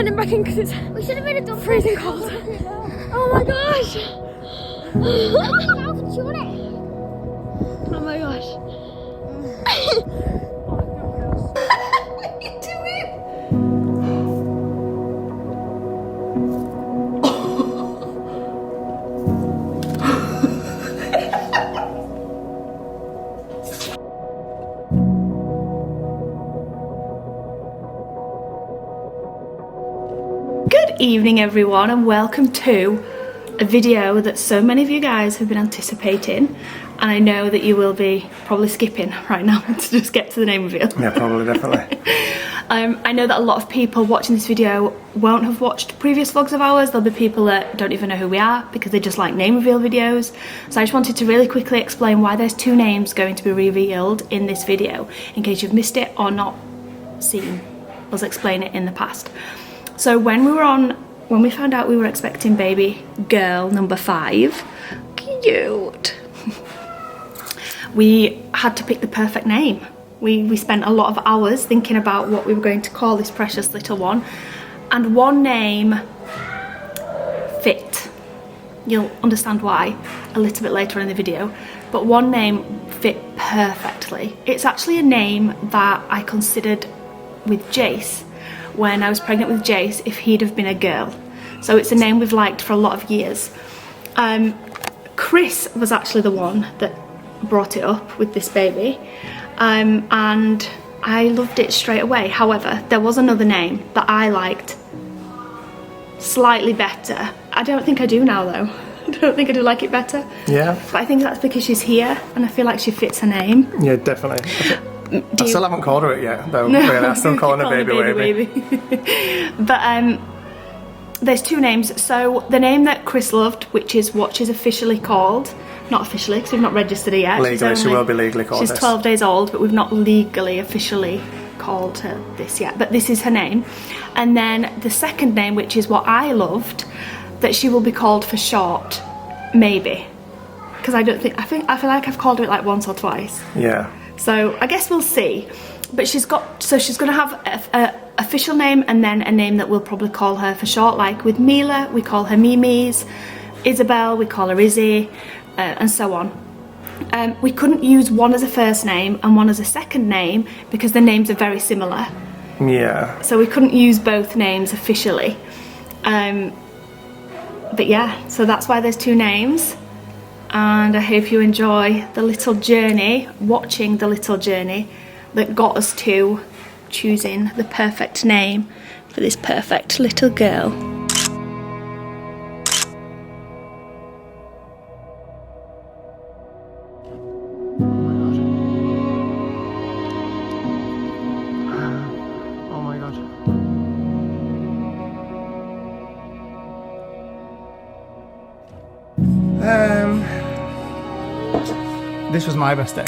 turning back in because it's freezing cold. Oh my gosh! Oh my gosh. What are you doing? Good evening everyone, and welcome to a video that so many of you guys have been anticipating, and I know that you will be probably skipping right now to just get to the name reveal. Yeah, probably, definitely. I know that a lot of people watching this video won't have watched previous vlogs of ours. There'll be people that don't even know who we are because they just like name reveal videos. So I just wanted to really quickly explain why there's two names going to be revealed in this video, in case you've missed it or not seen us explain it in the past. So when we found out we were expecting baby girl number 5, cute, we had to pick the perfect name. We spent a lot of hours thinking about what we were going to call this precious little one, and one name fit. You'll understand why a little bit later on in the video, but one name fit perfectly. It's actually a name that I considered with Jace when I was pregnant with Jace if he'd have been a girl. So it's a name we've liked for a lot of years. Chris was actually the one that brought it up with this baby, and I loved it straight away. However, there was another name that I liked slightly better. I don't think I do now though. I don't think I do like it better. Yeah. But I think that's because she's here and I feel like she fits her name. Yeah, definitely. I still haven't called her it yet, though. No, really. I'm still calling her baby Wavy. But there's two names. So the name that Chris loved, which is what she's officially called, not officially because we've not registered her yet. Legally, she will be legally called She's this. 12 days old, but we've not legally officially called her this yet. But this is her name. And then the second name, which is what I loved, that she will be called for short, maybe. Because I feel like I've called her it like once or twice. Yeah. So I guess we'll see. But she's going to have an official name and then a name that we'll probably call her for short. Like with Mila, we call her Mimi's. Isabel, we call her Izzy, and so on. We couldn't use one as a first name and one as a second name because the names are very similar. Yeah. So we couldn't use both names officially. But yeah, so that's why there's two names. And I hope you enjoy the little journey, watching the little journey that got us to choosing the perfect name for this perfect little girl. Oh my god. This was my best day.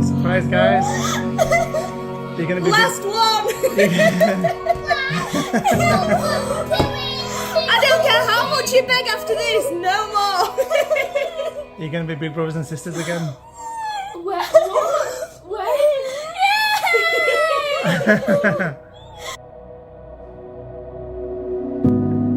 Surprise, guys. You're gonna be Last one! I don't care how much you beg after this, no more! You're gonna be big brothers and sisters again. What?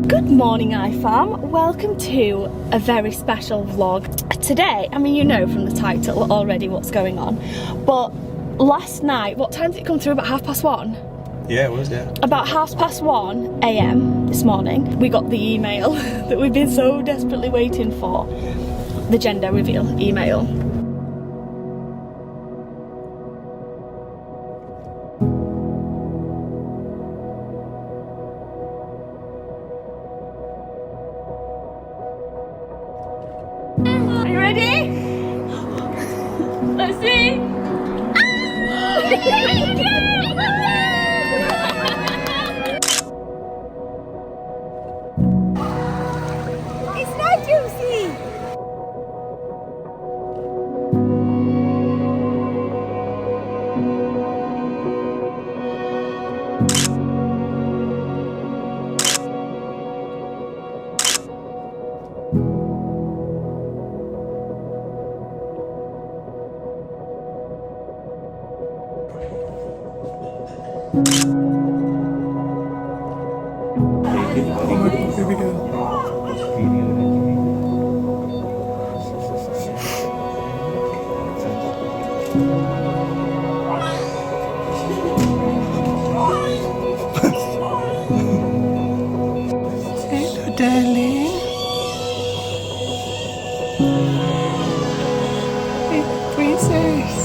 Good morning iFam, welcome to a very special vlog. Today, I mean you know from the title already what's going on, but last night, what time did it come through? About 1:30? Yeah, it was, yeah. About 1:30 AM this morning, we got the email that we've been so desperately waiting for. The gender reveal email. Are you ready? Let's see. It's not juicy. Here we go. Hello, darling. Hey, princess.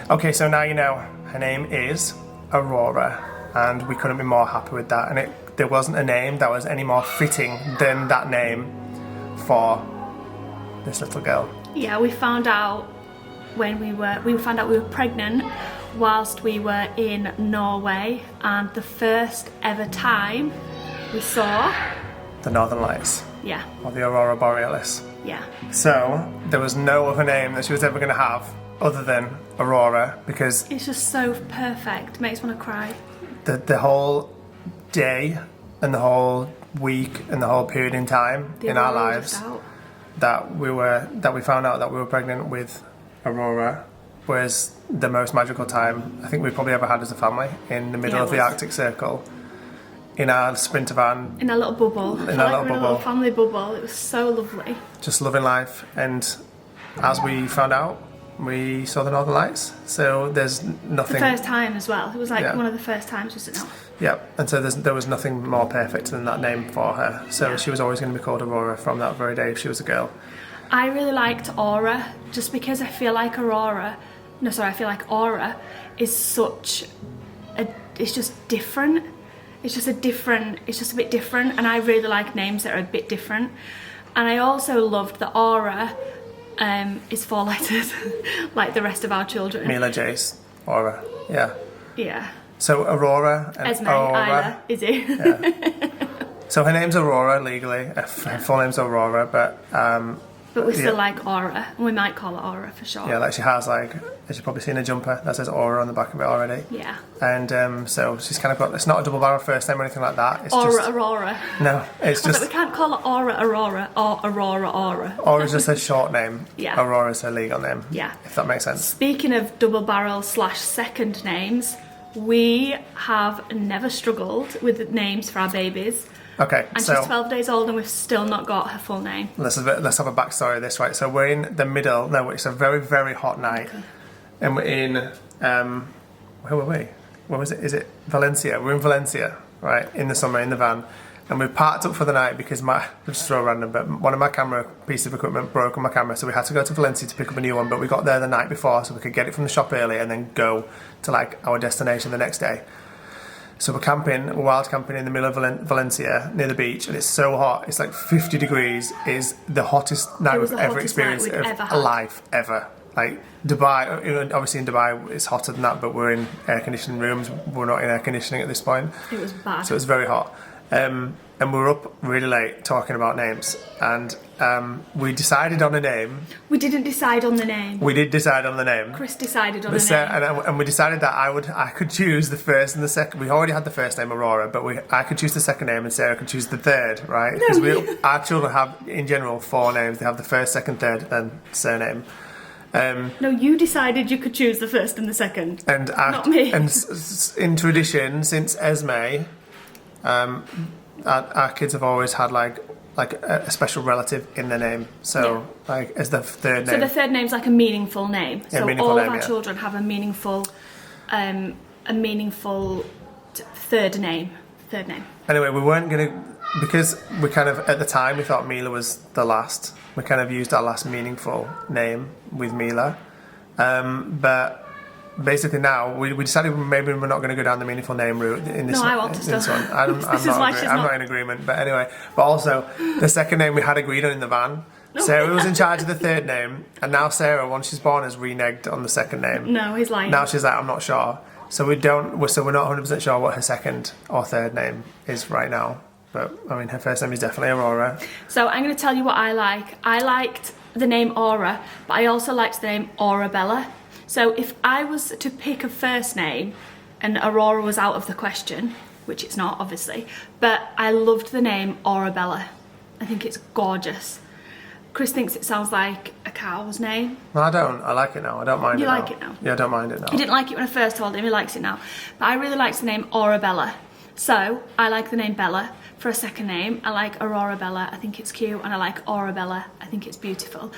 Okay, so now you know her name is Aurora, and we couldn't be more happy with that. And there wasn't a name that was any more fitting than that name for this little girl. Yeah, we found out when we found out we were pregnant whilst we were in Norway, and the first ever time we saw The Northern Lights. Yeah. Or the Aurora Borealis. Yeah. So there was no other name that she was ever going to have other than Aurora, because It's just so perfect. Makes me want to cry. the whole day and the whole week and the whole period in time in our lives that we found out that we were pregnant with Aurora was the most magical time I think we probably ever had as a family, in the middle of the Arctic Circle, in our sprinter van, in our little bubble. in our little family bubble. It was so lovely. just loving life. And as we found out, we saw the Northern Lights, so there's nothing. The first time as well. It was like one of the first times, wasn't it? Yeah, and so there was nothing more perfect than that name for her. So she was always going to be called Aurora from that very day if she was a girl. I really liked Aura, just because I feel like Aura is such a, it's just different. It's just a bit different, and I really like names that are a bit different. And I also loved that Aura is 4 letters, like the rest of our children. Mila, Jace, Aura, yeah. Yeah. So Aurora and Esme, Aura. Isla, Izzy. Yeah. So her name's Aurora legally. Her full name's Aurora, but we still like Aura, and we might call it Aura for sure. yeah, like she has, like, as you've probably seen, a jumper that says Aura on the back of it already. Yeah. And so she's kind of got, it's not a double barrel first name or anything like that. It's Aura, just, Aurora. no, it's just. We can't call it Aura, Aurora, or Aurora, Aura. Aura's just a short name. Yeah. Aurora's her legal name. Yeah. If that makes sense. Speaking of double barrel / second names, we have never struggled with names for our babies. Okay, And so she's 12 days old and we've still not got her full name. let's have a backstory of this, right? So we're in the middle. No, it's a very, very hot night, and we're in where were we? Where was it? Is it Valencia? We're in Valencia, right? In the summer, in the van, and we parked up for the night because just so random, but one of my camera pieces of equipment broke on my camera, so we had to go to Valencia to pick up a new one. But we got there the night before, so we could get it from the shop early and then go to like our destination the next day. So we're wild camping in the middle of Valencia near the beach, and it's so hot. It's like 50 degrees. Is the hottest night we've ever experienced of life ever. Like Dubai, obviously in Dubai it's hotter than that, but we're in air conditioning rooms. We're not in air conditioning at this point. It was bad. So it was very hot. And we were up really late talking about names, and we decided on a name. We didn't decide on the name. We did decide on the name. Chris decided on the name. And we decided that I could choose the first and the second. We already had the first name, Aurora, but I could choose the second name and Sarah could choose the third, right? Because our children have, in general, 4 names. They have the first, second, third, then surname. No, you decided you could choose the first and the second. And not me. And in tradition, since Esme, our kids have always had like like a special relative in their name. So like as the third name. So the third name's like a meaningful name. Yeah, So meaningful all name, of our yeah. children have a meaningful third name. Third name. Anyway, we weren't going to, because we kind of, at the time, we thought Mila was the last. We kind of used our last meaningful name with Mila. But basically now, we decided maybe we're not going to go down the meaningful name route in this, No, I want to this still. one. I'm not in agreement. But anyway, but also, the second name we had agreed on in the van. Sarah was in charge of the third name, and now Sarah, once she's born, has reneged on the second name. No, he's lying. Now she's like, I'm not sure. So we're not 100% sure what her second or third name is right now. But I mean, her first name is definitely Aurora. So I'm going to tell you what I like. I liked the name Aura, but I also liked the name Aurabella. So if I was to pick a first name and Aurora was out of the question, which it's not, obviously, but I loved the name Aurabella. I think it's gorgeous. Chris thinks it sounds like a cow's name. No, I don't. I like it now. I don't mind You it like now. it now? Yeah, I don't mind it now. He didn't like it when I first told him, he likes it now. But I really liked the name Aurabella. So I like the name Bella for a second name. I like Aurora Bella, I think it's cute, and I like Aurabella, I think it's beautiful.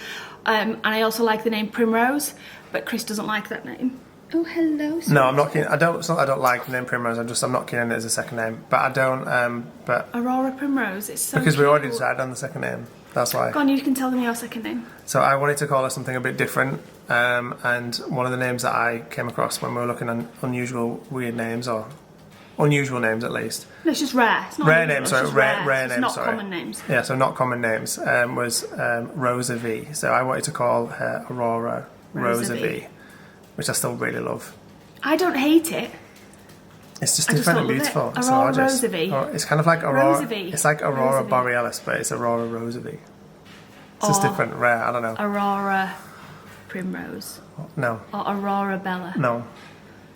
And I also like the name Primrose, but Chris doesn't like that name. Oh, hello. No, I'm not keen. I don't like the name Primrose. I'm not keen on it as a second name. But I don't. But Aurora Primrose, it's so because cute. we already decided on the second name. That's why. Go on, you can tell them your second name. So I wanted to call her something a bit different. And one of the names that I came across when we were looking on unusual, weird names, or unusual names at least. No, it's just rare. It's not Rare unusual, names, it's sorry. just Rare It's names, not sorry. common names. Yeah, so not common names. Was Rosa V. So I wanted to call her Aurora Rosa V, which I still really love. I don't hate it. It's just I just different and don't love it. beautiful. It's Aurora gorgeous. Rosa V. It's kind of like Aurora. Rosa V. It's like Aurora Rosa V. Borealis, but it's Aurora Rosa V. It's just Or different, rare. I don't know. Aurora Primrose. No, Or Aurora Bella. no.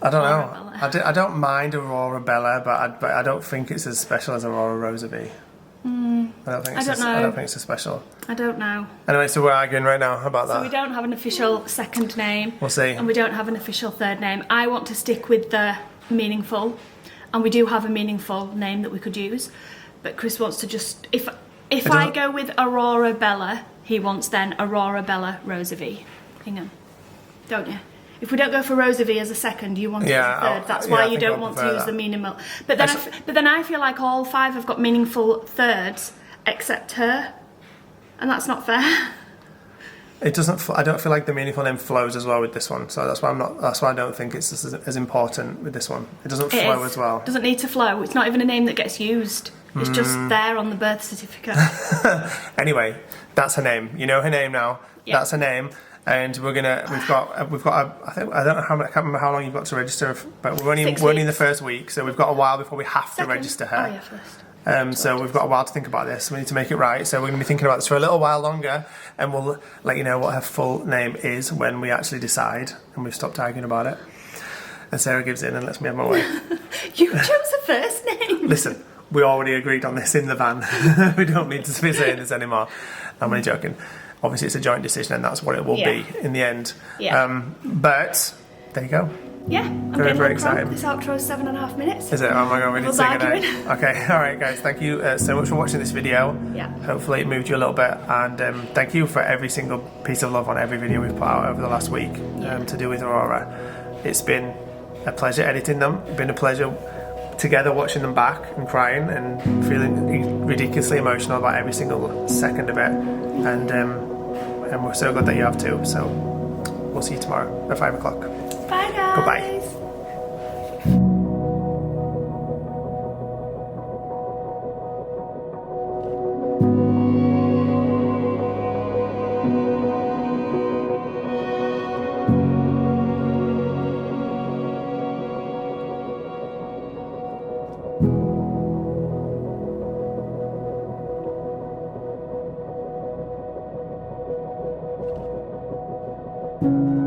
I don't Aurora know. I don't mind Aurora Bella, but I don't think it's as special as Aurora Rosa V. I don't think it's as special. I don't know. Anyway, so we're arguing right now about that. So we don't have an official second name. We'll see. And we don't have an official third name. I want to stick with the meaningful. And we do have a meaningful name that we could use. But Chris wants to just... If I go with Aurora Bella, he wants then Aurora Bella Rosa V. Ingham. Don't you? If we don't go for Rosa V as a second, you want it as a third. That's why you don't want to use the meaningful. But then I feel like all five have got meaningful thirds except her. And that's not fair. It doesn't. I don't feel like the meaningful name flows as well with this one, so that's why I'm not. That's why I don't think it's as important with this one. It doesn't flow as well. It doesn't need to flow. It's not even a name that gets used. It's just there on the birth certificate. Anyway, that's her name. You know her name now. Yeah. That's her name, and we've got. I don't know how. I can't remember how long you've got to register, but we're only in the first week, so we've got a while before we have to register her. Oh yeah, first. So we've got a while to think about this. We need to make it right. So we're going to be thinking about this for a little while longer, and we'll let you know what her full name is when we actually decide and we've stopped arguing about it. And Sarah gives in and lets me have my way. You chose a first name. Listen, we already agreed on this in the van. We don't need to be saying this anymore. I'm only joking. Obviously, it's a joint decision, and that's what it will be in the end. Yeah. But there you go. Yeah, I'm Very, getting very excited. exciting. This outro is 7.5 minutes. Is it? Oh my god, we did sing it. arguing. Okay, alright guys, thank you so much for watching this video. Yeah. Hopefully it moved you a little bit, and thank you for every single piece of love on every video we've put out over the last week to do with Aurora. It's been a pleasure editing them, it's been a pleasure together watching them back and crying and feeling ridiculously emotional about every single second of it, and we're so glad that you have too. So we'll see you tomorrow at 5 o'clock. Bye guys. Goodbye. Bye.